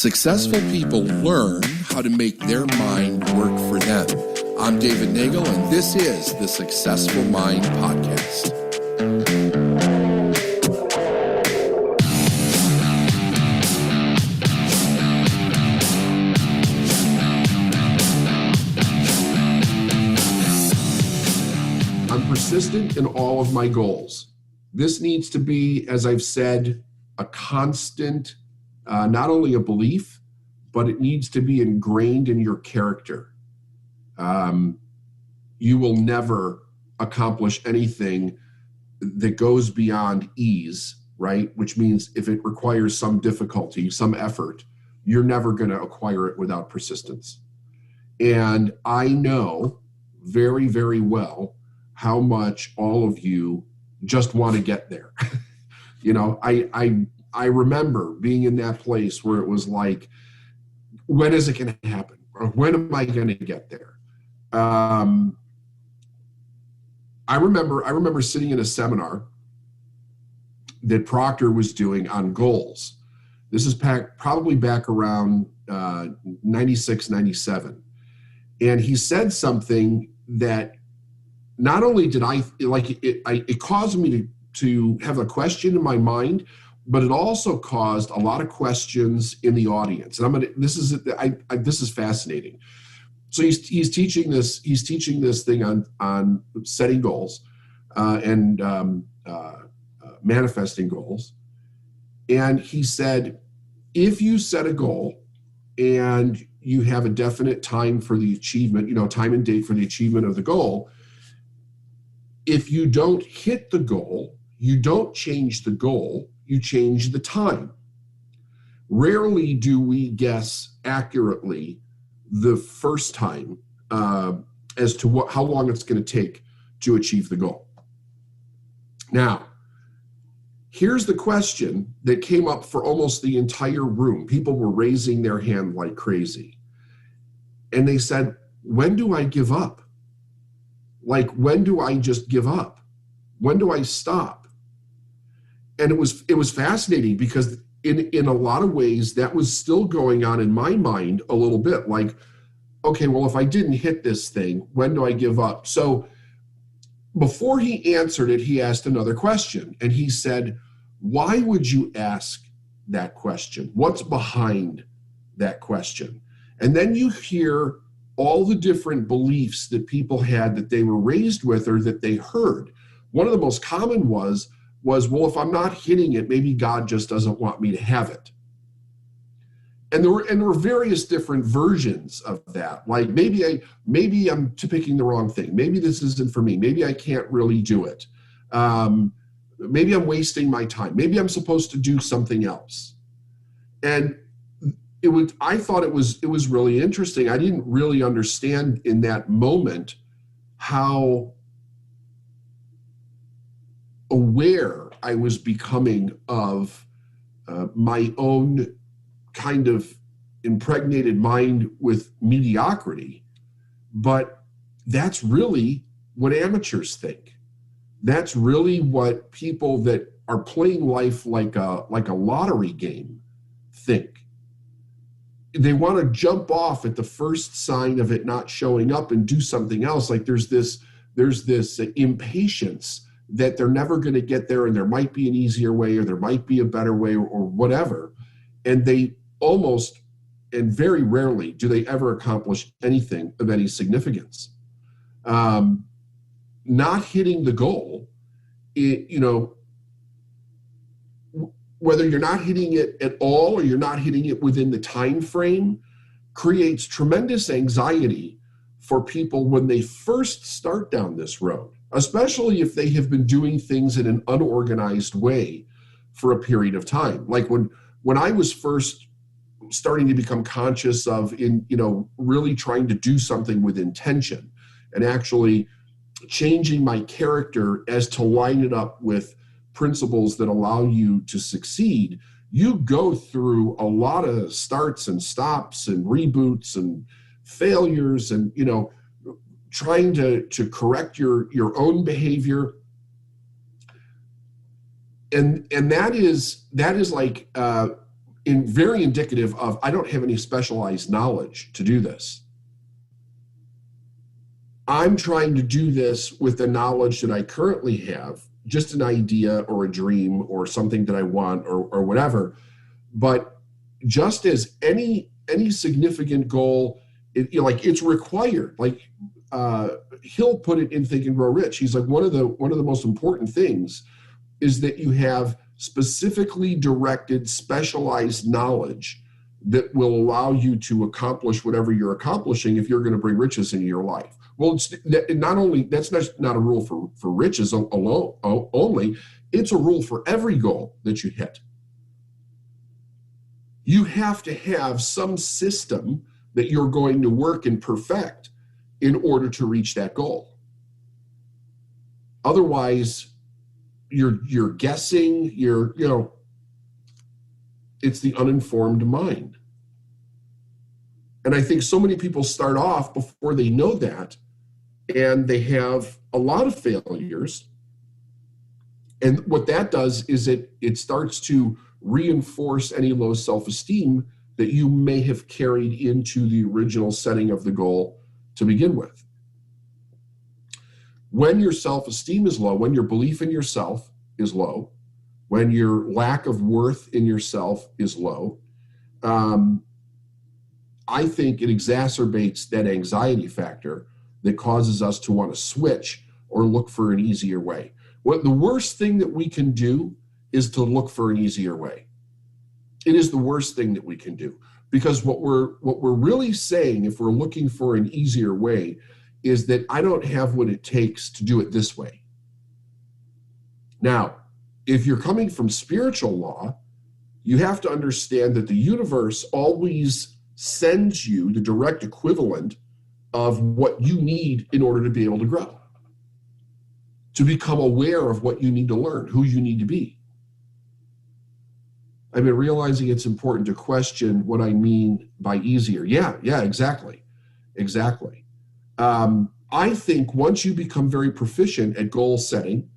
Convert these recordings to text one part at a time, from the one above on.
Successful people learn how to make their mind work for them. I'm David Nagel, and this is the Successful Mind Podcast. I'm persistent in all of my goals. This needs to be, as I've said, a constant, not only a belief, but it needs to be ingrained in your character. You will never accomplish anything that goes beyond ease, right? Which means if it requires some difficulty, some effort, you're never going to acquire it without persistence. And I know very, very well how much all of you just want to get there. You know, I remember being in that place where it was like, when is it going to happen? Or when am I going to get there? I remember sitting in a seminar that Proctor was doing on goals. This is probably back around 96, 97. And he said something that not only did it caused me to have a question in my mind, but it also caused a lot of questions in the audience. And this is fascinating. So he's teaching this thing on setting goals and manifesting goals. And he said, if you set a goal and you have a definite time for the achievement, time and date for the achievement of the goal, if you don't hit the goal, you don't change the goal, you change the time. Rarely do we guess accurately the first time as to how long it's going to take to achieve the goal. Now, here's the question that came up for almost the entire room. People were raising their hand like crazy. And they said, when do I give up? Like, when do I just give up? When do I stop? And it was fascinating because in a lot of ways that was still going on in my mind a little bit. Like, okay, well, if I didn't hit this thing, when do I give up? So before he answered it, he asked another question. And he said, why would you ask that question? What's behind that question? And then you hear all the different beliefs that people had that they were raised with or that they heard. One of the most common was, well, if I'm not hitting it, maybe God just doesn't want me to have it. And there were various different versions of that. Like maybe I'm picking the wrong thing. Maybe this isn't for me. Maybe I can't really do it. Maybe I'm wasting my time. Maybe I'm supposed to do something else. And I thought it was really interesting. I didn't really understand in that moment how aware I was becoming of my own kind of impregnated mind with mediocrity. But that's really what amateurs think. That's really what people that are playing life like a lottery game think. They want to jump off at the first sign of it not showing up and do something else. Like there's this impatience that they're never going to get there, and there might be an easier way, or there might be a better way, or whatever. And they almost, and very rarely, do they ever accomplish anything of any significance. Not hitting the goal, whether you're not hitting it at all or you're not hitting it within the time frame, creates tremendous anxiety for people when they first start down this road, especially if they have been doing things in an unorganized way for a period of time. Like when I was first starting to become conscious of really trying to do something with intention and actually changing my character as to line it up with principles that allow you to succeed, you go through a lot of starts and stops and reboots and failures and, trying to correct your own behavior. And that is like very indicative of, I don't have any specialized knowledge to do this. I'm trying to do this with the knowledge that I currently have, just an idea or a dream or something that I want or whatever. But just as any significant goal, it's required. Like Hill put it in Think and Grow Rich. He's like, one of the most important things is that you have specifically directed, specialized knowledge that will allow you to accomplish whatever you're accomplishing if you're going to bring riches into your life. Well, it's not only, that's not a rule for riches alone only, it's a rule for every goal that you hit. You have to have some system that you're going to work and perfect in order to reach that goal. Otherwise, you're guessing, it's the uninformed mind. And I think so many people start off before they know that, and they have a lot of failures. And what that does is it starts to reinforce any low self-esteem that you may have carried into the original setting of the goal to begin with. When your self-esteem is low, when your belief in yourself is low, when your lack of worth in yourself is low, I think it exacerbates that anxiety factor that causes us to want to switch or look for an easier way. The worst thing that we can do is to look for an easier way. It is the worst thing that we can do, because what we're really saying, if we're looking for an easier way, is that I don't have what it takes to do it this way. Now, if you're coming from spiritual law, you have to understand that the universe always sends you the direct equivalent of what you need in order to be able to grow, to become aware of what you need to learn, who you need to be. I've been realizing it's important to question what I mean by easier. Yeah, exactly. I think once you become very proficient at goal setting,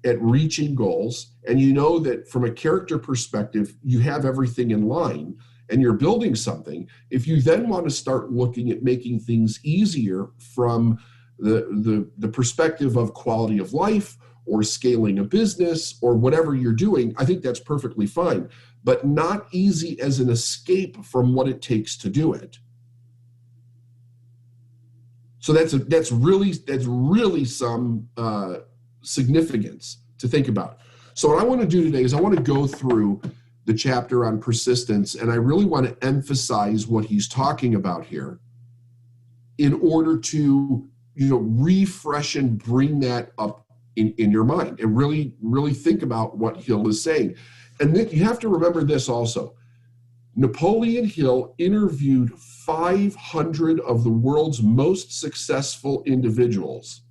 at reaching goals, and you know that from a character perspective, you have everything in line and you're building something, if you then want to start looking at making things easier from the perspective of quality of life or scaling a business or whatever you're doing, I think that's perfectly fine, but not easy as an escape from what it takes to do it. So that's really some significance to think about. So what I want to do today is I want to go through the chapter on persistence, and I really want to emphasize what he's talking about here in order to refresh and bring that up in your mind and really think about what Hill is saying. And Nick, you have to remember this also. Napoleon Hill interviewed 500 of the world's most successful individuals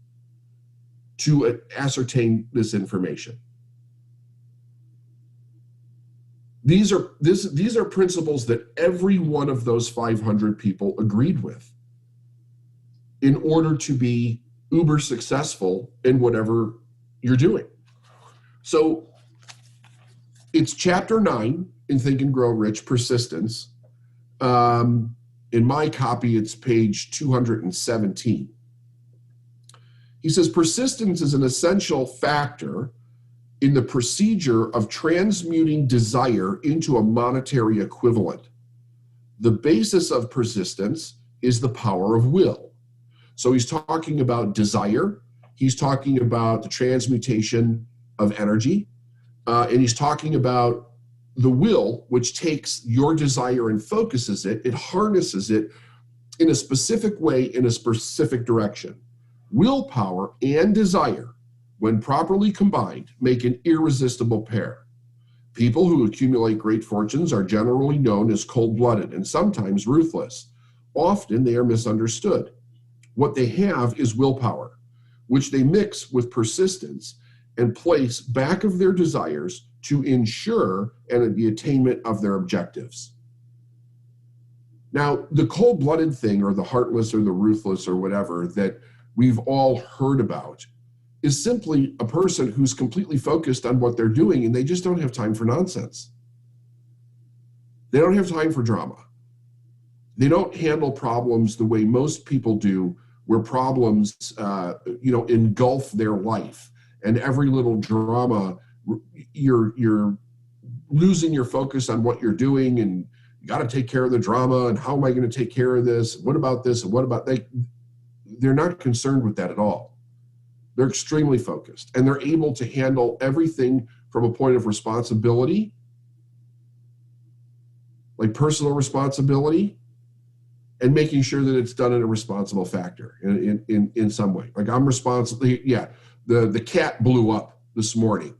to ascertain this information. These are principles that every one of those 500 people agreed with in order to be uber successful in whatever you're doing. So it's chapter 9 in Think and Grow Rich, Persistence. In my copy, it's page 217. He says, persistence is an essential factor in the procedure of transmuting desire into a monetary equivalent. The basis of persistence is the power of will. So he's talking about desire. He's talking about the transmutation of energy. And he's talking about the will, which takes your desire and focuses it. It harnesses it in a specific way, in a specific direction. Willpower and desire, when properly combined, make an irresistible pair. People who accumulate great fortunes are generally known as cold-blooded and sometimes ruthless. Often they are misunderstood. What they have is willpower, which they mix with persistence and place back of their desires to ensure the attainment of their objectives. Now, the cold-blooded thing, or the heartless or the ruthless or whatever that we've all heard about, is simply a person who's completely focused on what they're doing and they just don't have time for nonsense. They don't have time for drama. They don't handle problems the way most people do, where problems, engulf their life. And every little drama, you're losing your focus on what you're doing, and you got to take care of the drama. And how am I going to take care of this? What about this? And what about that? They're not concerned with that at all. They're extremely focused, and they're able to handle everything from a point of responsibility, like personal responsibility, and making sure that it's done in a responsible factor in some way. Like, I'm responsible. Yeah, the cat blew up this morning,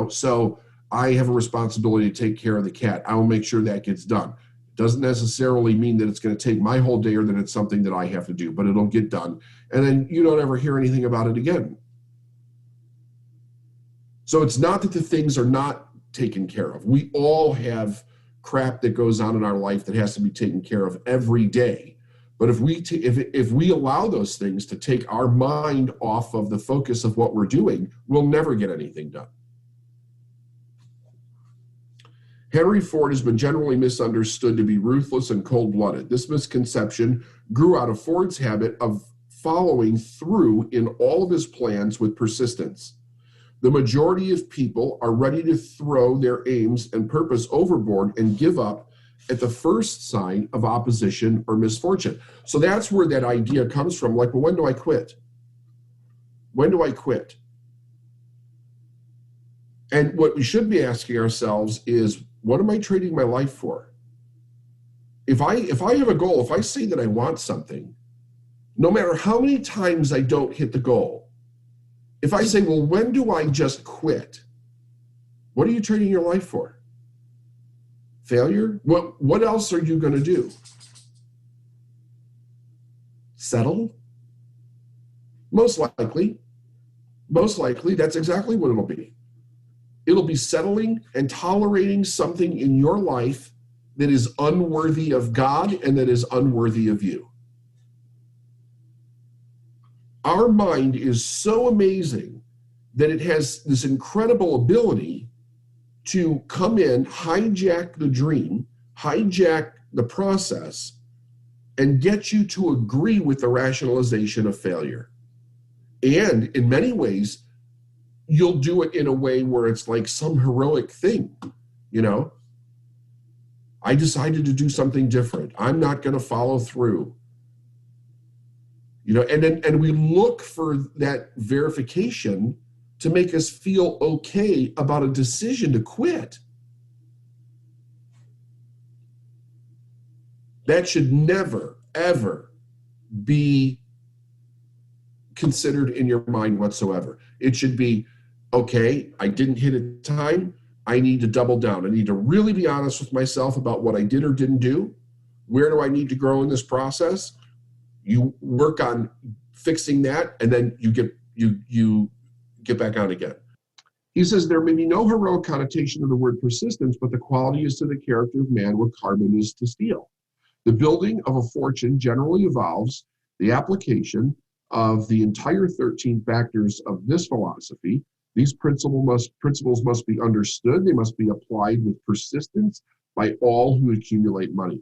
so I have a responsibility to take care of the cat. I will make sure that gets done. It doesn't necessarily mean that it's going to take my whole day or that it's something that I have to do, but it'll get done. And then you don't ever hear anything about it again. So it's not that the things are not taken care of. We all have crap that goes on in our life that has to be taken care of every day. But if we allow those things to take our mind off of the focus of what we're doing, we'll never get anything done. Henry Ford has been generally misunderstood to be ruthless and cold-blooded. This misconception grew out of Ford's habit of following through in all of his plans with persistence. The majority of people are ready to throw their aims and purpose overboard and give up at the first sign of opposition or misfortune. So that's where that idea comes from. Like, well, when do I quit? When do I quit? And what we should be asking ourselves is, what am I trading my life for? If I have a goal, if I say that I want something, no matter how many times I don't hit the goal, if I say, well, when do I just quit? What are you trading your life for? Failure? What else are you going to do? Settle? Most likely, that's exactly what it'll be. It'll be settling and tolerating something in your life that is unworthy of God and that is unworthy of you. Our mind is so amazing that it has this incredible ability to come in, hijack the dream, hijack the process, and get you to agree with the rationalization of failure. And in many ways, you'll do it in a way where it's like some heroic thing, I decided to do something different. I'm not going to follow through. And we look for that verification to make us feel okay about a decision to quit. That should never, ever be considered in your mind whatsoever. It should be, okay, I didn't hit a time. I need to double down. I need to really be honest with myself about what I did or didn't do. Where do I need to grow in this process? You work on fixing that, and then you get back on again. He says there may be no heroic connotation of the word persistence, but the quality is to the character of man what carbon is to steel. The building of a fortune generally involves the application of the entire 13 factors of this philosophy. These principles must be understood. They must be applied with persistence by all who accumulate money.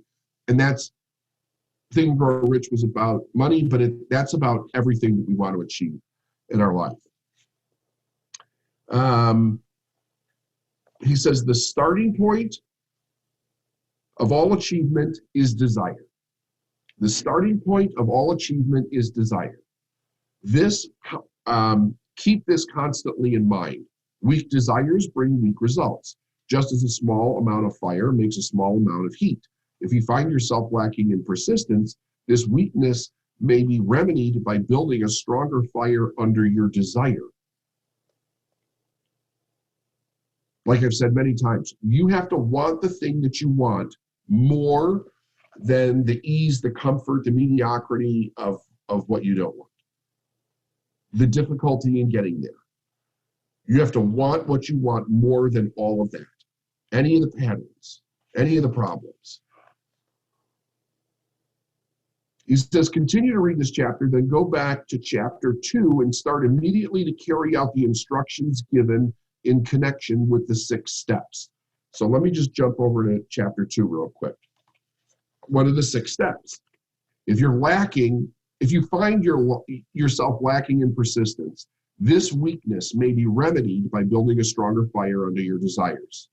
And that's Think and Grow Rich was about money, but that's about everything that we want to achieve in our life. He says the starting point of all achievement is desire. The starting point of all achievement is desire. Keep this constantly in mind. Weak desires bring weak results, just as a small amount of fire makes a small amount of heat. If you find yourself lacking in persistence, this weakness may be remedied by building a stronger fire under your desire. Like I've said many times, you have to want the thing that you want more than the ease, the comfort, the mediocrity of what you don't want. The difficulty in getting there. You have to want what you want more than all of that. Any of the patterns, any of the problems. He says, continue to read this chapter, then go back to chapter 2 and start immediately to carry out the instructions given in connection with the 6 steps. So let me just jump over to chapter 2 real quick. What are the 6 steps? If you find yourself lacking in persistence, this weakness may be remedied by building a stronger fire under your desires.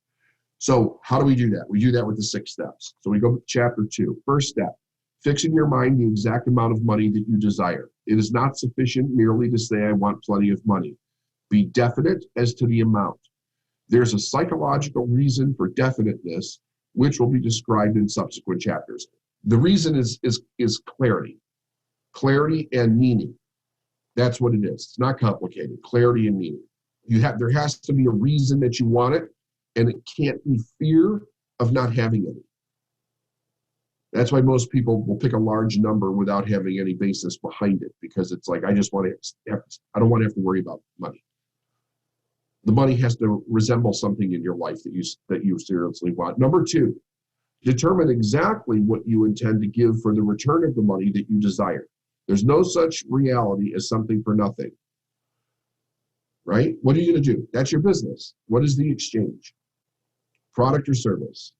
So how do we do that? We do that with the 6 steps. So we go to chapter 2. First step, fix in your mind the exact amount of money that you desire. It is not sufficient merely to say, I want plenty of money. Be definite as to the amount. There's a psychological reason for definiteness, which will be described in subsequent chapters. The reason is clarity. Clarity and meaning. That's what it is. It's not complicated. Clarity and meaning. There has to be a reason that you want it, and it can't be fear of not having it. That's why most people will pick a large number without having any basis behind it, because it's like, I don't want to have to worry about money. The money has to resemble something in your life that you seriously want. Number 2, determine exactly what you intend to give for the return of the money that you desire. There's no such reality as something for nothing, right? What are you going to do? That's your business. What is the exchange? Product or service?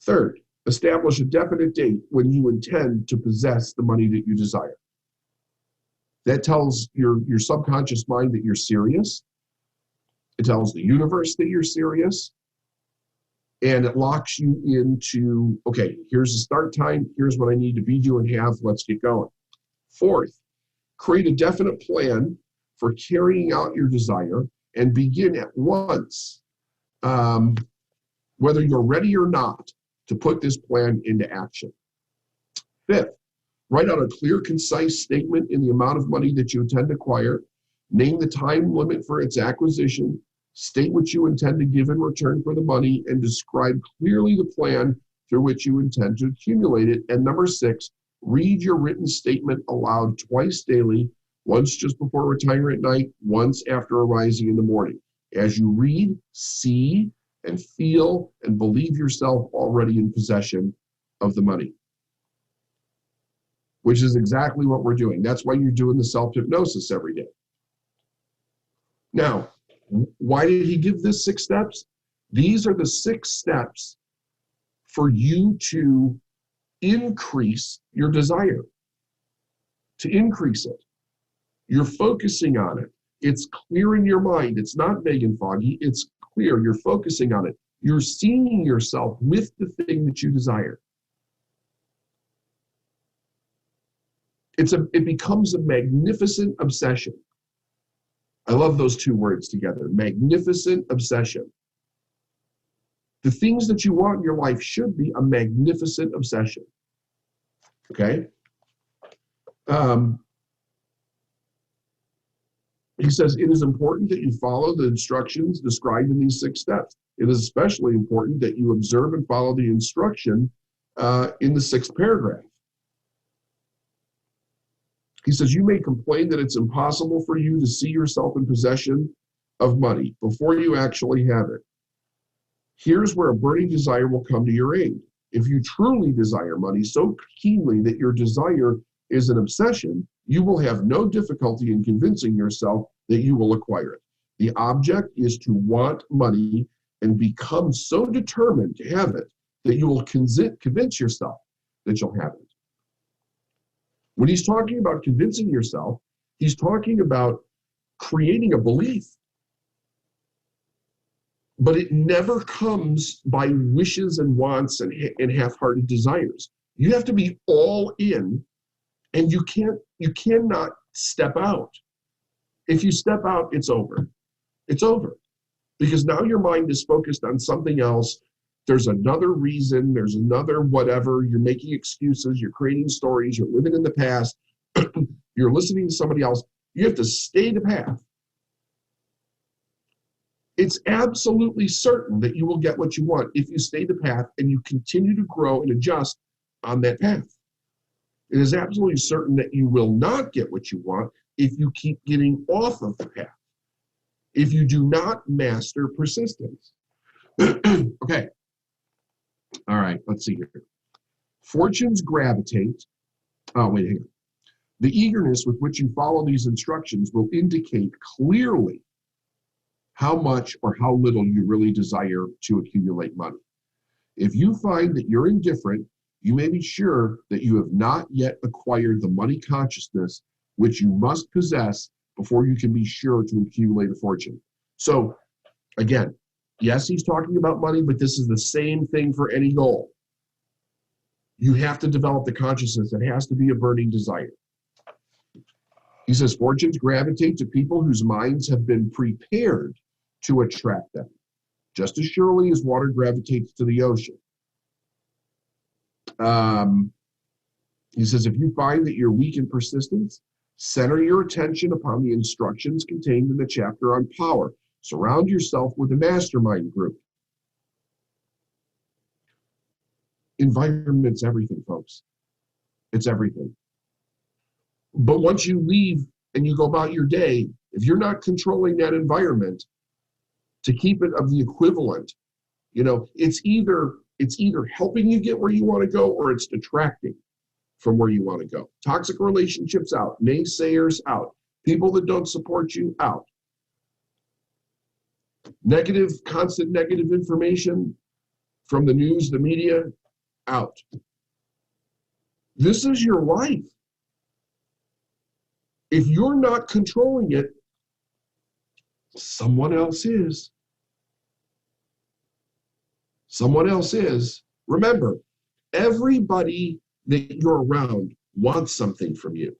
Third, establish a definite date when you intend to possess the money that you desire. That tells your subconscious mind that you're serious. It tells the universe that you're serious. And it locks you into, okay, here's the start time. Here's what I need to be, do, and have. Let's get going. Fourth, create a definite plan for carrying out your desire and begin at once, whether you're ready or not, to put this plan into action. Fifth, write out a clear, concise statement in the amount of money that you intend to acquire. Name the time limit for its acquisition. State what you intend to give in return for the money, and describe clearly the plan through which you intend to accumulate it. And number 6, read your written statement aloud twice daily, once just before retiring at night, once after arising in the morning. As you read, see, and feel, and believe yourself already in possession of the money, which is exactly what we're doing. That's why you're doing the self-hypnosis every day. Now, why did he give this 6 steps? These are the 6 steps for you to increase your desire, to increase it. You're focusing on it. It's clear in your mind. It's not vague and foggy. It's clear. You're focusing on it. You're seeing yourself with the thing that you desire. It becomes a magnificent obsession. I love those 2 words together, magnificent obsession. The things that you want in your life should be a magnificent obsession. Okay? He says, it is important that you follow the instructions described in these 6 steps. It is especially important that you observe and follow the instruction in the 6th paragraph. He says, you may complain that it's impossible for you to see yourself in possession of money before you actually have it. Here's where a burning desire will come to your aid. If you truly desire money so keenly that your desire is an obsession, you will have no difficulty in convincing yourself that you will acquire it. The object is to want money and become so determined to have it that you will convince yourself that you'll have it. When he's talking about convincing yourself, he's talking about creating a belief. But it never comes by wishes and wants and half-hearted desires. You have to be all in, and you cannot step out. If you step out, it's over. It's over. Because now your mind is focused on something else. There's another reason, there's another whatever. You're making excuses, you're creating stories, you're living in the past, you're listening to somebody else. You have to stay the path. It's absolutely certain that you will get what you want if you stay the path and you continue to grow and adjust on that path. It is absolutely certain that you will not get what you want if you keep getting off of the path, if you do not master persistence. Okay. All right, let's see here. Fortunes gravitate. Oh, wait, hang on. The eagerness with which you follow these instructions will indicate clearly how much or how little you really desire to accumulate money. If you find that you're indifferent, you may be sure that you have not yet acquired the money consciousness which you must possess before you can be sure to accumulate a fortune. So again, yes, he's talking about money, but this is the same thing for any goal. You have to develop the consciousness. It has to be a burning desire. He says, fortunes gravitate to people whose minds have been prepared to attract them, just as surely as water gravitates to the ocean. He says, if you find that you're weak in persistence, center your attention upon the instructions contained in the chapter on power. Surround yourself with a mastermind group. Environment's everything, folks. It's everything. But once you leave and you go about your day, if you're not controlling that environment to keep it of the equivalent, it's either helping you get where you want to go or it's detracting from where you want to go. Toxic relationships out, naysayers out, people that don't support you out. Constant negative information from the news, the media, out. This is your life. If you're not controlling it, someone else is. Someone else is. Remember, everybody that you're around wants something from you.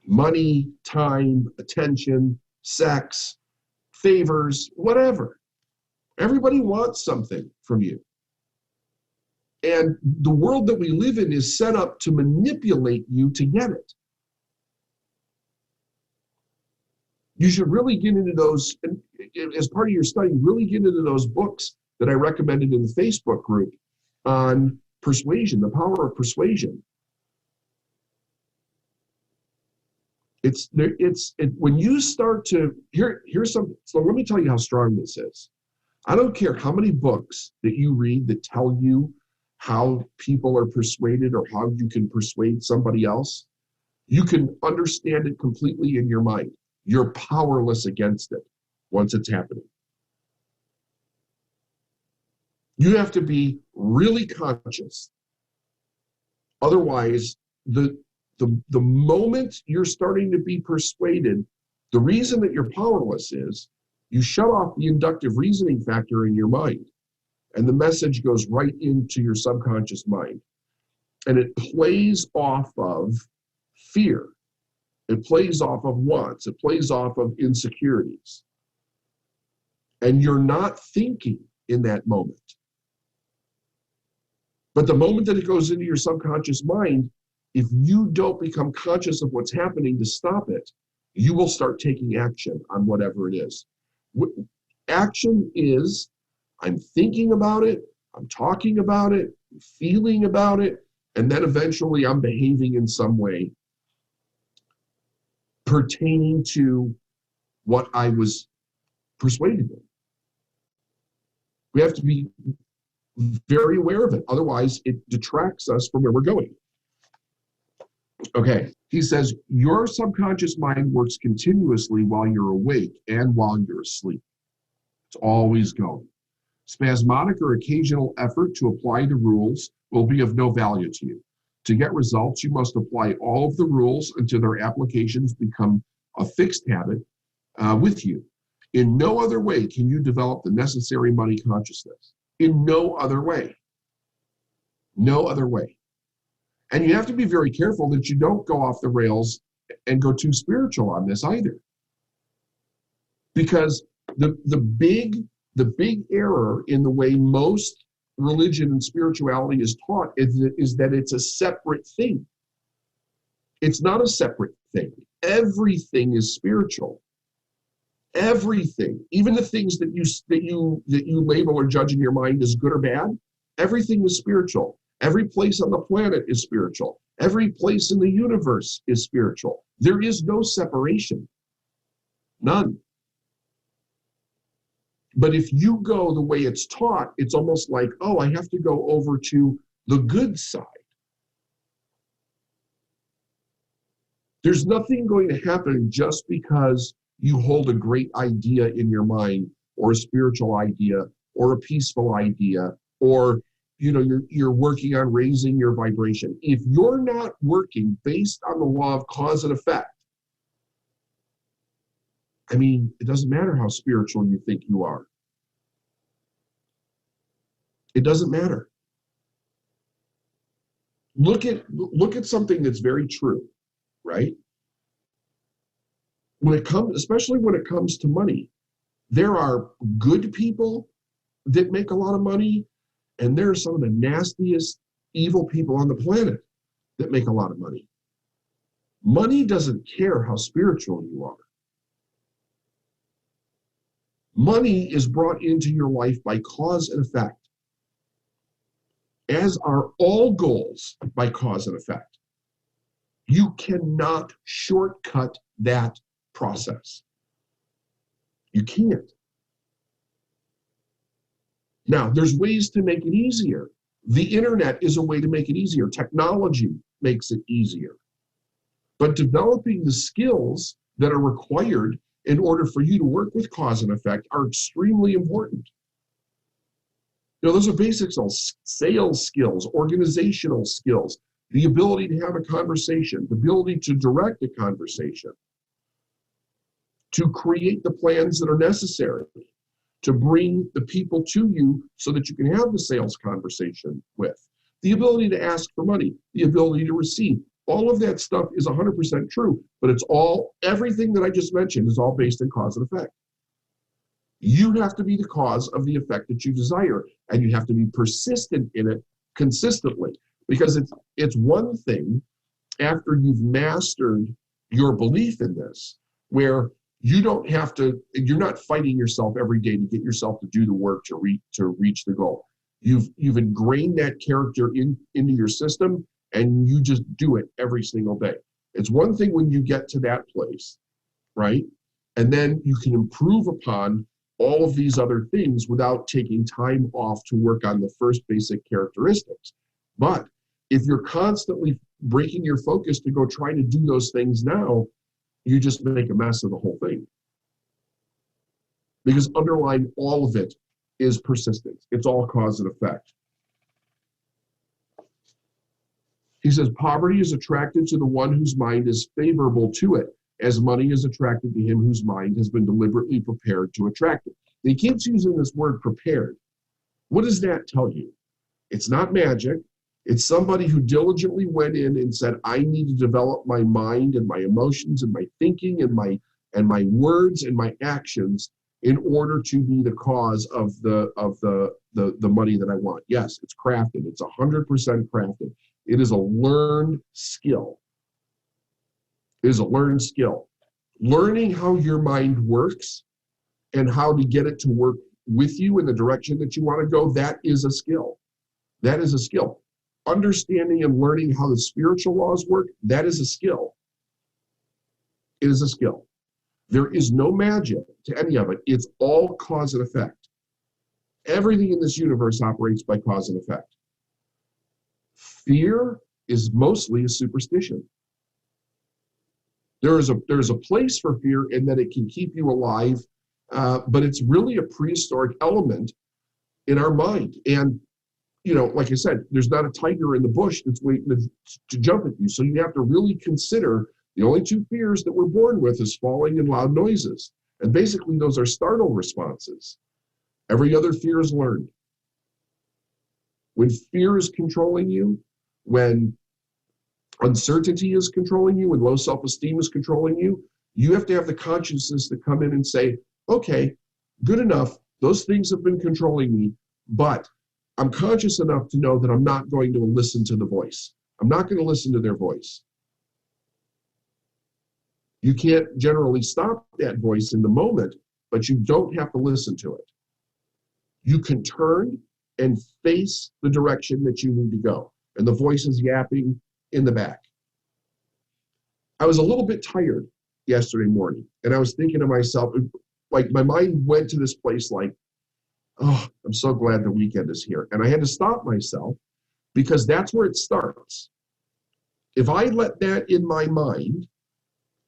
Money, time, attention, sex, favors, whatever. Everybody wants something from you. And the world that we live in is set up to manipulate you to get it. You should really get into those, as part of your study, really get into those books that I recommended in the Facebook group on persuasion, the power of persuasion. When you start to, here's something, so let me tell you how strong this is. I don't care how many books that you read that tell you how people are persuaded or how you can persuade somebody else. You can understand it completely in your mind. You're powerless against it once it's happening. You have to be really conscious. Otherwise, the moment you're starting to be persuaded, the reason that you're powerless is you shut off the inductive reasoning factor in your mind, and the message goes right into your subconscious mind. And it plays off of fear. It plays off of wants. It plays off of insecurities. And you're not thinking in that moment. But the moment that it goes into your subconscious mind, if you don't become conscious of what's happening to stop it, you will start taking action on whatever it is. Action is, I'm thinking about it, I'm talking about it, I'm feeling about it, and then eventually I'm behaving in some way pertaining to what I was persuaded in. We have to be very aware of it. Otherwise, it detracts us from where we're going. Okay, he says, your subconscious mind works continuously while you're awake and while you're asleep. It's always going. Spasmodic or occasional effort to apply the rules will be of no value to you. To get results, you must apply all of the rules until their applications become a fixed habit with you. In no other way can you develop the necessary money consciousness. In no other way. No other way. And you have to be very careful that you don't go off the rails and go too spiritual on this either. Because the big error in the way most religion and spirituality is taught is that it's a separate thing. It's not a separate thing. Everything is spiritual. Everything, even the things that you label or judge in your mind as good or bad, everything is spiritual. Every place on the planet is spiritual. Every place in the universe is spiritual. There is no separation. None. But if you go the way it's taught, it's almost like, oh, I have to go over to the good side. There's nothing going to happen just because you hold a great idea in your mind, or a spiritual idea, or a peaceful idea, or you're working on raising your vibration. If you're not working based on the law of cause and effect, I mean, it doesn't matter how spiritual you think you are. It doesn't matter. Look at something that's very true, right? Especially when it comes to money, there are good people that make a lot of money, and there are some of the nastiest, evil people on the planet that make a lot of money. Money doesn't care how spiritual you are. Money is brought into your life by cause and effect, as are all goals by cause and effect. You cannot shortcut that process. You can't. Now, there's ways to make it easier. The internet is a way to make it easier. Technology makes it easier. But developing the skills that are required in order for you to work with cause and effect are extremely important. Those are basic skills: sales skills, organizational skills, the ability to have a conversation, the ability to direct a conversation, to create the plans that are necessary, to bring the people to you so that you can have the sales conversation with, the ability to ask for money, the ability to receive. All of that stuff is 100% true, but everything that I just mentioned is all based in cause and effect. You have to be the cause of the effect that you desire, and you have to be persistent in it consistently, because it's one thing after you've mastered your belief in this, where you're not fighting yourself every day to get yourself to do the work to reach the goal. You've ingrained that character into your system, and you just do it every single day. It's one thing when you get to that place, right? And then you can improve upon all of these other things without taking time off to work on the first basic characteristics. But if you're constantly breaking your focus to go try to do those things now, you just make a mess of the whole thing. Because underlying all of it is persistence. It's all cause and effect. He says, poverty is attracted to the one whose mind is favorable to it, as money is attracted to him whose mind has been deliberately prepared to attract it. He keeps using this word prepared. What does that tell you? It's not magic. It's somebody who diligently went in and said, I need to develop my mind and my emotions and my thinking and my words and my actions in order to be the cause of the money that I want. Yes, it's crafted. It's 100% crafted. It is a learned skill. It is a learned skill. Learning how your mind works and how to get it to work with you in the direction that you want to go, that is a skill. That is a skill. Understanding and learning how the spiritual laws work, that is a skill. It is a skill. There is no magic to any of it. It's all cause and effect. Everything in this universe operates by cause and effect. Fear is mostly a superstition. There is a place for fear in that it can keep you alive, but it's really a prehistoric element in our mind. And, like I said, there's not a tiger in the bush that's waiting to jump at you. So you have to really consider the only two fears that we're born with is falling and loud noises. And basically those are startle responses. Every other fear is learned. When fear is controlling you, when uncertainty is controlling you, when low self-esteem is controlling you, you have to have the consciousness to come in and say, okay, good enough. Those things have been controlling me, but I'm conscious enough to know that I'm not going to listen to the voice. I'm not going to listen to their voice. You can't generally stop that voice in the moment, but you don't have to listen to it. You can turn and face the direction that you need to go. And the voice is yapping in the back. I was a little bit tired yesterday morning, and I was thinking to myself, like my mind went to this place like, oh, I'm so glad the weekend is here. And I had to stop myself because that's where it starts. If I let that in my mind,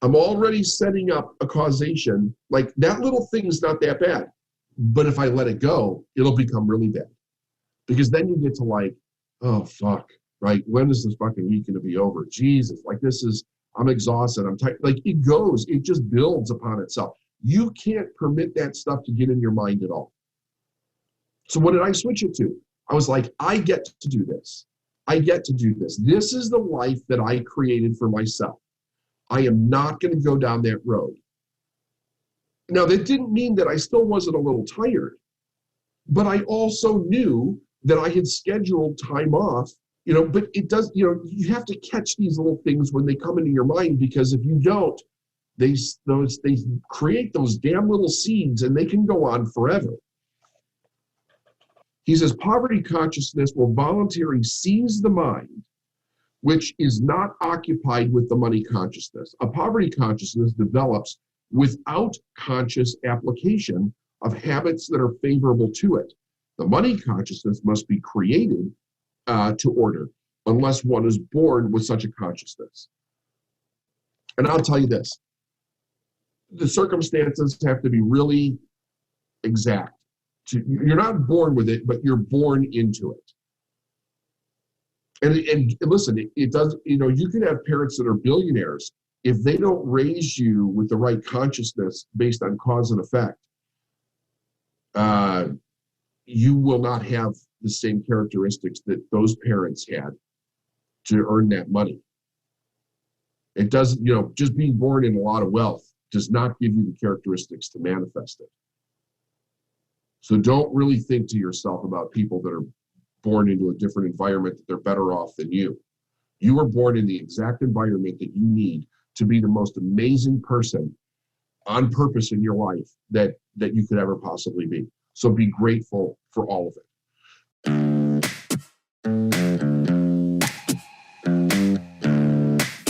I'm already setting up a causation. Like that little thing's not that bad. But if I let it go, it'll become really bad. Because then you get to like, oh, fuck, right? When is this fucking week going to be over? Jesus, like I'm exhausted. I'm tired. Like it just builds upon itself. You can't permit that stuff to get in your mind at all. So what did I switch it to? I was like, I get to do this. I get to do this. This is the life that I created for myself. I am not going to go down that road. Now, that didn't mean that I still wasn't a little tired, but I also knew that I had scheduled time off, but it does, you have to catch these little things when they come into your mind, because if you don't, they create those damn little seeds and they can go on forever. He says, poverty consciousness will voluntarily seize the mind, which is not occupied with the money consciousness. A poverty consciousness develops without conscious application of habits that are favorable to it. The money consciousness must be created to order, unless one is born with such a consciousness. And I'll tell you this, the circumstances have to be really exact. You're not born with it, but you're born into it. And listen, it does, you can have parents that are billionaires. If they don't raise you with the right consciousness based on cause and effect, you will not have the same characteristics that those parents had to earn that money. It doesn't, just being born in a lot of wealth does not give you the characteristics to manifest it. So don't really think to yourself about people that are born into a different environment, that they're better off than you. You were born in the exact environment that you need to be the most amazing person on purpose in your life that you could ever possibly be. So be grateful for all of it.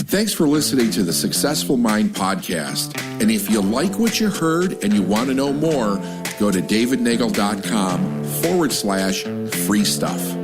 Thanks for listening to the Successful Mind podcast. And if you like what you heard and you want to know more, go to davidnagel.com/free stuff.